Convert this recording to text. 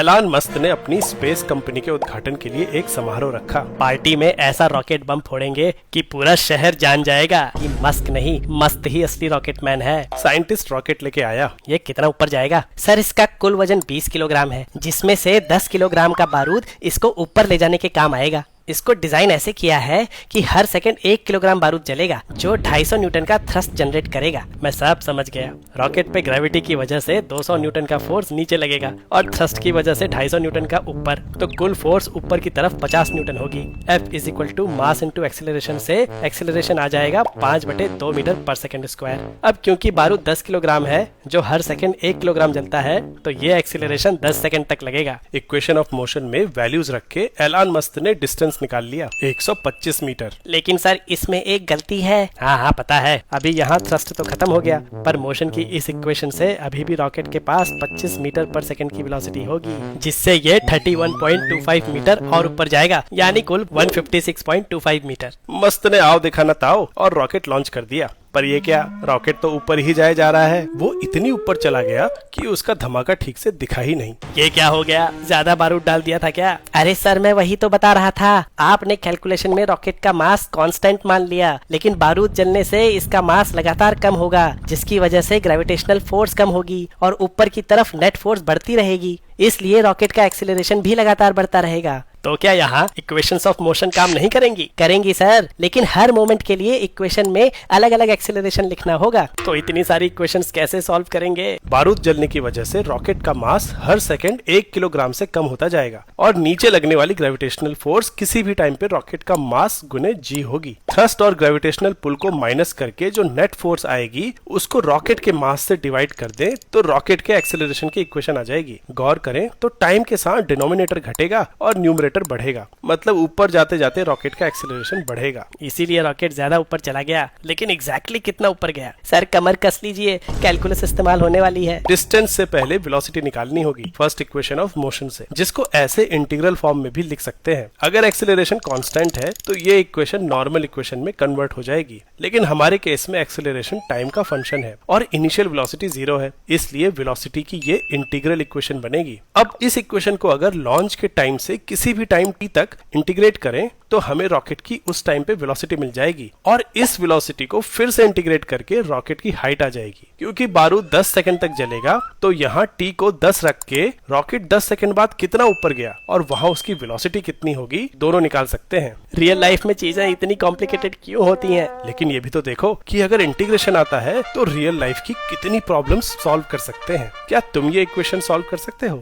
Elon Musk ने अपनी space company के उद्घाटन के लिए एक समारोह रखा। पार्टी में ऐसा रॉकेट बम फोड़ेंगे कि पूरा शहर जान जाएगा कि मस्क नहीं, मस्त ही असली रॉकेट मैन है। साइंटिस्ट रॉकेट लेके आया। ये कितना ऊपर जाएगा? सर, इसका कुल वजन 20 किलोग्राम है, जिसमें से 10 किलोग्राम का बारूद इसको ऊपर ले जाने के काम आएगा। इसको डिजाइन ऐसे किया है कि हर सेकंड 1 किलोग्राम बारूद जलेगा, जो 250 न्यूटन का थ्रस्ट जनरेट करेगा। मैं सब समझ गया। रॉकेट पे ग्रेविटी की वजह से 200 न्यूटन का फोर्स नीचे लगेगा और थ्रस्ट की वजह से 250 न्यूटन का ऊपर, तो कुल फोर्स ऊपर की तरफ 50 न्यूटन होगी। F = मास इंटू एक्सेलरेशन से एक्सेलरेशन आ जाएगा 5/2 मीटर पर सेकंड स्क्वायर। अब क्योंकि बारूद 10 किलोग्राम है, जो हर सेकंड 1 किलोग्राम जलता है, तो ये एक्सेलरेशन 10 सेकंड तक लगेगा। इक्वेशन ऑफ मोशन में वैल्यूज रख के एलन मस्क ने डिस्टेंस निकाल लिया, 125 मीटर। लेकिन सर, इसमें एक गलती है। हाँ, पता है। अभी यहाँ थ्रस्ट तो खत्म हो गया, पर मोशन की इस इक्वेशन से अभी भी रॉकेट के पास 25 मीटर पर सेकंड की वेलोसिटी होगी, जिससे ये 31.25 मीटर और ऊपर जाएगा, यानी कुल 156.25 मीटर। मस्त ने आओ देखा न ताओ और रॉकेट लॉन्च कर दिया। पर ये क्या, रॉकेट तो ऊपर ही जाए जा रहा है। वो इतनी ऊपर चला गया कि उसका धमाका ठीक से दिखा ही नहीं। ये क्या हो गया? ज्यादा बारूद डाल दिया था क्या? अरे सर, मैं वही तो बता रहा था। आपने कैलकुलेशन में रॉकेट का मास कांस्टेंट मान लिया, लेकिन बारूद जलने से इसका मास लगातार कम होगा, जिसकी वजह से ग्रेविटेशनल फोर्स कम होगी और ऊपर की तरफ नेट फोर्स बढ़ती रहेगी। इसलिए रॉकेट का एक्सीलरेशन भी लगातार बढ़ता रहेगा। तो क्या यहाँ इक्वेशंस ऑफ मोशन काम नहीं करेंगी? करेंगी सर, लेकिन हर मोमेंट के लिए इक्वेशन में अलग अलग एक्सीलरेशन लिखना होगा। तो इतनी सारी इक्वेशंस कैसे सॉल्व करेंगे? बारूद जलने की वजह से रॉकेट का मास हर सेकंड 1 किलोग्राम से कम होता जाएगा और नीचे लगने वाली ग्रेविटेशनल फोर्स किसी भी टाइम पे रॉकेट का मास गुने जी होगी। थ्रस्ट और ग्रेविटेशनल पुल को माइनस करके जो नेट फोर्स आएगी, उसको रॉकेट के मास से डिवाइड कर दे तो रॉकेट के एक्सीलरेशन की इक्वेशन आ जाएगी। गौर करें तो टाइम के साथ डिनोमिनेटर घटेगा और न्यूमरेटर बढ़ेगा, मतलब ऊपर जाते जाते रॉकेट का एक्सीलरेशन बढ़ेगा। इसीलिए रॉकेट ज्यादा ऊपर चला गया। लेकिन एग्जैक्टली कितना ऊपर गया? सर, कमर कस लीजिए, कैलकुलस इस्तेमाल होने वाली है। डिस्टेंस से पहले वेलोसिटी निकालनी होगी फर्स्ट इक्वेशन ऑफ मोशन से, जिसको ऐसे इंटीग्रल फॉर्म में भी लिख सकते हैं। अगर एक्सीलरेशन कांस्टेंट है तो ये इक्वेशन नॉर्मल इक्वेशन में कन्वर्ट हो जाएगी, लेकिन हमारे केस में एक्सीलरेशन टाइम का फंक्शन है और इनिशियल वेलोसिटी 0 है, इसलिए वेलोसिटी की ये इंटीग्रल इक्वेशन बनेगी। अब इस इक्वेशन को अगर लॉन्च के टाइम से किसी भी टाइम t तक इंटीग्रेट करें तो हमें रॉकेट की उस टाइम पे वेलोसिटी मिल जाएगी और इस वेलोसिटी को फिर से इंटीग्रेट करके रॉकेट की हाइट आ जाएगी। क्योंकि बारूद 10 सेकंड तक जलेगा, तो यहाँ t को 10 रख के रॉकेट 10 सेकंड बाद कितना ऊपर गया और वहां उसकी वेलोसिटी कितनी होगी, दोनों निकाल सकते हैं। रियल लाइफ में चीजें इतनी कॉम्प्लिकेटेड क्यों होती हैं? लेकिन ये भी तो देखो कि अगर इंटीग्रेशन आता है तो रियल लाइफ की कितनी प्रॉब्लम्स सॉल्व कर सकते हैं। क्या तुम ये इक्वेशन सॉल्व कर सकते हो?